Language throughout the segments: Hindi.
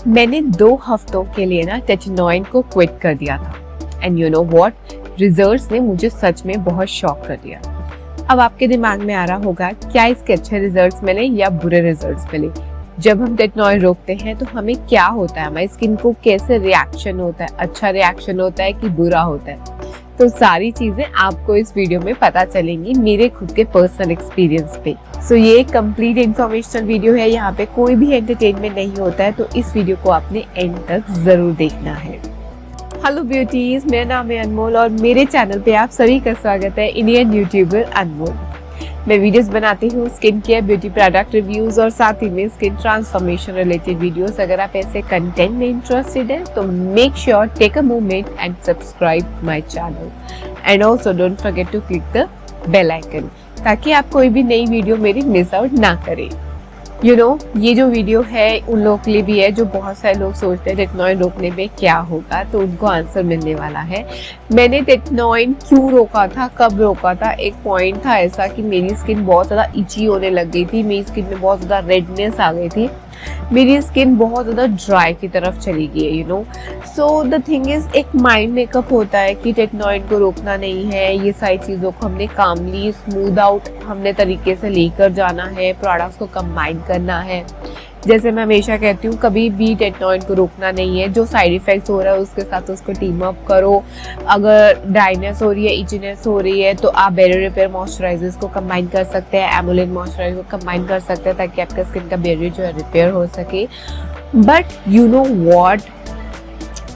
मैंने 2 हफ्तों के लिए ना टेटनॉइन को क्विट कर दिया था and you know what, results ने मुझे सच में बहुत शॉक कर दिया। अब आपके दिमाग में आ रहा होगा क्या इसके अच्छे रिजल्ट्स मिले या बुरे रिजल्ट्स मिले। जब हम टेटनॉइन रोकते हैं तो हमें क्या होता है, हमारी स्किन को कैसे रिएक्शन होता है, अच्छा रिएक्शन होता है कि बुरा होता है। तो सारी चीजें आपको इस वीडियो में पता चलेंगी मेरे खुद के पर्सनल एक्सपीरियंस पे। सो ये एक कंप्लीट इंफॉर्मेशनल वीडियो है, यहाँ पे कोई भी एंटरटेनमेंट नहीं होता है, तो इस वीडियो को आपने एंड तक जरूर देखना है। हेलो ब्यूटीज, मेरा नाम है अनमोल और मेरे चैनल पे आप सभी का स्वागत है, इंडियन यूट्यूबर अनमोल। मैं वीडियोस बनाती हूँ skin care, beauty product reviews और साथ ही में स्किन ट्रांसफॉर्मेशन रिलेटेड वीडियोस। अगर आप ऐसे कंटेंट में इंटरेस्टेड हैं तो make sure take a moment and subscribe my channel and also don't forget to click the bell icon ताकि आप कोई भी नई वीडियो मेरी मिस आउट ना करें। यू नो, ये जो वीडियो है उन लोगों के लिए भी है जो बहुत सारे लोग सोचते हैं टेटनॉइन रोकने में क्या होगा, तो उनको आंसर मिलने वाला है। मैंने टेटनॉइन क्यों रोका था, कब रोका था, एक पॉइंट था ऐसा कि मेरी स्किन बहुत ज़्यादा इची होने लग गई थी, मेरी स्किन में बहुत ज़्यादा रेडनेस आ गई थी, मेरी स्किन बहुत ज़्यादा ड्राई की तरफ चली गई है। You know, so the thing is, एक माइंड मेकअप होता है कि टेटनॉइन को रोकना नहीं है, ये सारी चीज़ों को हमने कामली स्मूथ आउट हमने तरीके से लेकर जाना है, प्रोडक्ट्स को कंबाइन करना है। जैसे मैं हमेशा कहती हूँ, कभी भी टेटनॉइन को रोकना नहीं है, जो साइड इफेक्ट्स हो रहा है उसके साथ उसको टीम अप करो। अगर ड्राइनेस हो रही है, इचनेस हो रही है, तो आप बैरियर रिपेयर मॉइस्चराइजर्स को कंबाइन कर सकते हैं, एमुलेट मॉइस्चराइजर को कंबाइन कर सकते हैं ताकि आपका स्किन का बैरियर जो है रिपेयर हो सके। बट यू नो व्हाट,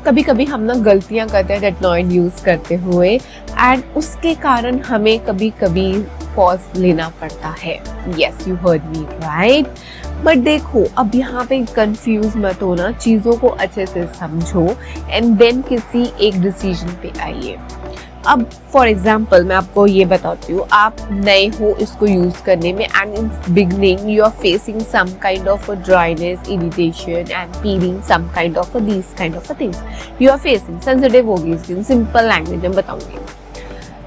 कभी कभी हम ना गलतियां करते हैं टेटनॉइन यूज करते हुए एंड उसके कारण हमें कभी कभी पॉज लेना पड़ता है। Yes, you heard me right. But देखो, अब यहाँ पे कंफ्यूज मत होना, चीज़ों को अच्छे से समझो एंड देन किसी एक डिसीजन पे आइए। अब फॉर एग्जाम्पल मैं आपको ये बताती हूँ, आप नए हो इसको यूज करने में and in beginning you are facing some kind of dryness, irritation and peeling, some kind of this kind of things you are facing. Sensitive होगी स्किन, सिंपल लैंग्वेज में बताऊंगी,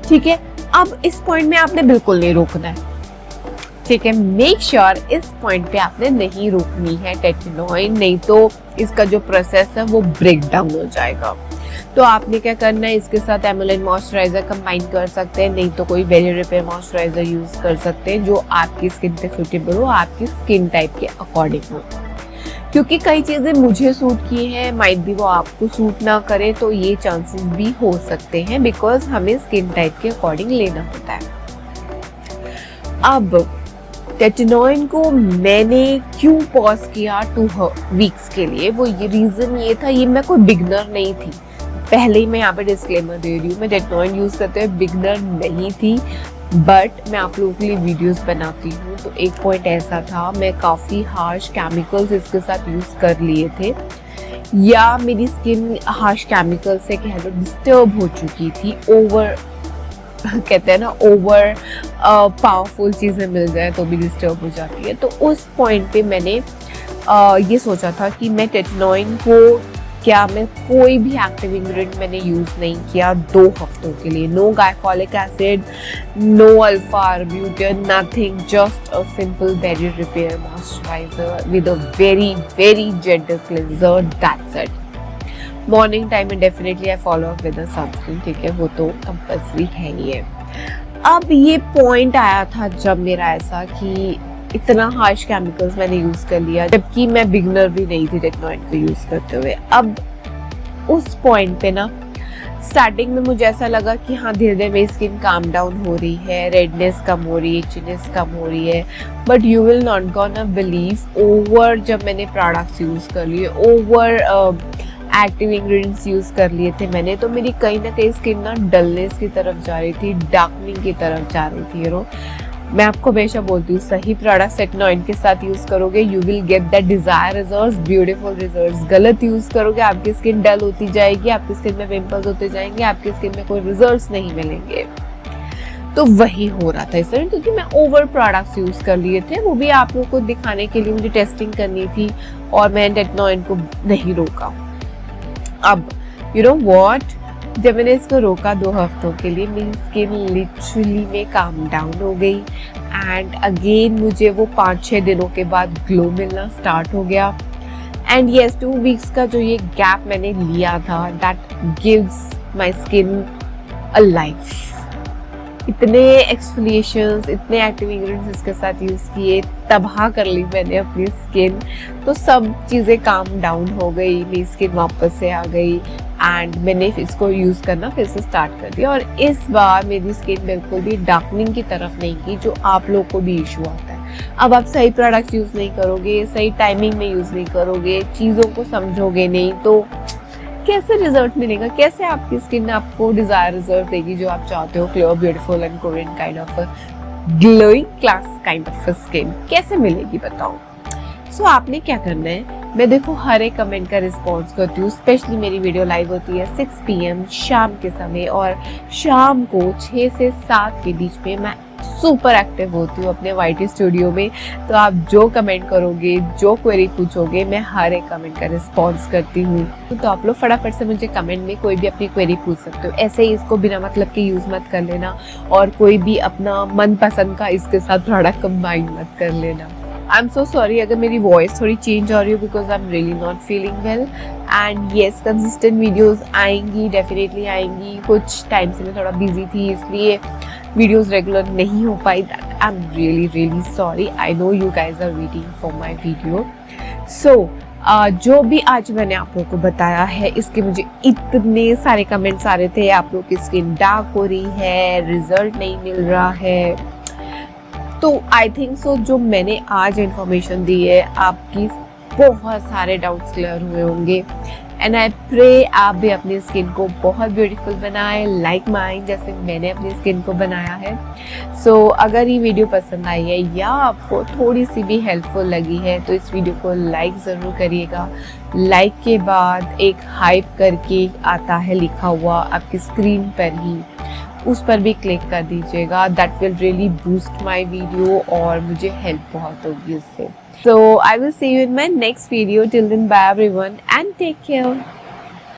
ठीक है। अब इस पॉइंट में आपने बिल्कुल नहीं रोकना है, ठीक है। मेक श्योर इस पॉइंट पे आपने नहीं रोकनी है टेटनॉइन, नहीं तो इसका जो प्रोसेस है वो ब्रेक डाउन हो जाएगा। तो आपने क्या करना है, इसके साथ एमुलेट मॉइस्चराइजर कंबाइन कर सकते हैं, नहीं तो कोई बैरियर रिपेयर मॉइस्चराइजर यूज कर सकते हैं जो आपकी स्किन पे सूटेबल हो, आपकी स्किन टाइप के अकॉर्डिंग हो। क्योंकि कई चीजें मुझे सूट की हैं, माइट भी वो आपको सूट ना करे, तो ये चांसेस भी हो सकते हैं बिकॉज हमें स्किन टाइप के अकॉर्डिंग लेना होता है। अब टेटनॉइन को मैंने क्यों पॉज किया 2 वीक्स के लिए, वो ये रीजन ये था, ये मैं कोई बिगनर नहीं थी। पहले ही मैं यहाँ पे डिस्क्लेमर दे रही हूँ, मैं टेटनॉइन यूज करते हुए बिगनर नहीं थी, बट मैं आप लोगों के लिए वीडियोस बनाती हूँ। तो एक पॉइंट ऐसा था, मैं काफ़ी हार्श केमिकल्स इसके साथ यूज़ कर लिए थे, या मेरी स्किन हार्श केमिकल से कह लो डिस्टर्ब हो चुकी थी। ओवर कहते हैं ना, ओवर पावरफुल चीज़ें मिल जाए तो भी डिस्टर्ब हो जाती है। तो उस पॉइंट पे मैंने ये सोचा था कि मैं टेटनॉइन को, क्या मैं कोई भी एक्टिव इंग्रेडिएंट मैंने यूज नहीं किया 2 हफ्तों के लिए। No glycolic acid, no alpha arbutin, nothing, just a simple barrier repair moisturiser with a very very gentle cleanser, that's it. Morning time में definitely I follow up with a sunscreen, ठीक है, वो तो कंपल्सरी है ही है। अब ये पॉइंट आया था जब मेरा ऐसा कि इतना हार्श केमिकल्स मैंने यूज कर लिया, जबकि मैं बिगनर भी नहीं थी टेटनॉइन को यूज करते हुए। अब उस पॉइंट पे ना स्टार्टिंग में मुझे ऐसा लगा कि हाँ, धीरे धीरे मेरी स्किन काम डाउन हो रही है, रेडनेस कम हो रही है, इचनेस कम हो रही है। But you will not gonna believe, over जब मैंने प्रोडक्ट्स यूज कर लिए, ओवर एक्टिव इंग्रेडिएंट्स यूज कर लिए थे मैंने, तो मेरी कहीं ना कहीं स्किन ना डलनेस की तरफ जा रही थी, डार्कनिंग की तरफ जा रही थी। यू नो, मैं आपको हमेशा बोलती हूँ, सही प्रोडक्ट टेटनॉइन के साथ यूज करोगे, you will get that desire results, beautiful results. गलत यूज करोगे, आपकी स्किन डल होती जाएगी, आपकी स्किन में पिंपल्स होते जाएंगे, आपकी स्किन में कोई रिजल्ट्स नहीं मिलेंगे। तो वही हो रहा था इस समय, क्योंकि मैं ओवर प्रोडक्ट्स यूज कर लिए थे, वो भी आप लोगों को दिखाने के लिए, मुझे टेस्टिंग करनी थी और मैं टेटनॉइन को नहीं रोका। अब यू नो व्हाट, जब मैंने इसको रोका 2 हफ्तों के लिए, मेरी स्किन लिटरली में काम डाउन हो गई एंड अगेन मुझे वो 5-6 दिनों के बाद ग्लो मिलना स्टार्ट हो गया एंड येस 2 वीक्स का जो ये गैप मैंने लिया था, that gives my skin a life. इतने एक्सफोलिएशंस, इतने एक्टिव इंग्रेडिएंट्स इसके साथ यूज़ किए, तबाह कर ली मैंने अपनी स्किन। तो सब चीज़ें काम डाउन हो गई, मेरी स्किन वापस से आ गई एंड मैंने इसको यूज़ करना फिर से स्टार्ट कर दिया। और इस बार मेरी स्किन बिल्कुल भी डार्कनिंग की तरफ नहीं की, जो आप लोग को भी इशू आता है। अब आप सही प्रोडक्ट्स यूज़ नहीं करोगे, सही टाइमिंग में यूज़ नहीं करोगे, चीज़ों को समझोगे नहीं, तो कैसे रिजल्ट मिलेगा? कैसे आपकी स्किन आपको डिजायर रिजल्ट देगी जो आप चाहते हो, clear, beautiful and Korean kind of glowing class kind of skin कैसे मिलेगी बताओ? सो आपने क्या करना है, मैं देखो हर एक कमेंट का रिस्पॉन्स करती हूँ। स्पेशली मेरी वीडियो लाइव होती है 6 PM शाम के समय, और शाम को 6 से 7 के बीच में मैं सुपर एक्टिव होती हूँ अपने YT स्टूडियो में। तो आप जो कमेंट करोगे, जो क्वेरी पूछोगे, मैं हर एक कमेंट का रिस्पॉन्स करती हूँ। तो आप लोग फटाफट से मुझे कमेंट में कोई भी अपनी क्वेरी पूछ सकते हो। ऐसे ही इसको बिना मतलब के यूज़ मत कर लेना, और कोई भी अपना मनपसंद का इसके साथ प्रोडक्ट कंबाइन मत कर लेना। आई एम सो सॉरी अगर मेरी वॉइस थोड़ी चेंज हो रही हो, because I am really not feeling well. And yes, consistent videos आएंगी, डेफिनेटली आएंगी। कुछ टाइम से मैं थोड़ा बिजी थी, इसलिए वीडियोस रेगुलर नहीं हो पाई। That I am really sorry. I know you guys are waiting for my video. So जो भी आज मैंने आप लोगों को बताया है, इसके मुझे इतने सारे कमेंट्स आ रहे थे। आप लोग की स्किन डार्क हो रही है, रिजल्ट नहीं मिल रहा है। तो आई थिंक सो जो मैंने आज इन्फॉर्मेशन दी है, आपकी बहुत सारे डाउट्स क्लियर हुए होंगे। एंड आई प्रे आप भी अपनी स्किन को बहुत ब्यूटीफुल बनाएं, लाइक माइन, जैसे मैंने अपनी स्किन को बनाया है। सो अगर ये वीडियो पसंद आई है या आपको थोड़ी सी भी हेल्पफुल लगी है, तो इस वीडियो को लाइक ज़रूर करिएगा। लाइक के बाद एक हाइप करके आता है लिखा हुआ आपकी स्क्रीन पर ही, उस पर भी क्लिक कर दीजिएगा। That will really boost my video और मुझे हेल्प बहुत होगी उससे। So I will see you in my next video. Till then, bye everyone and take care.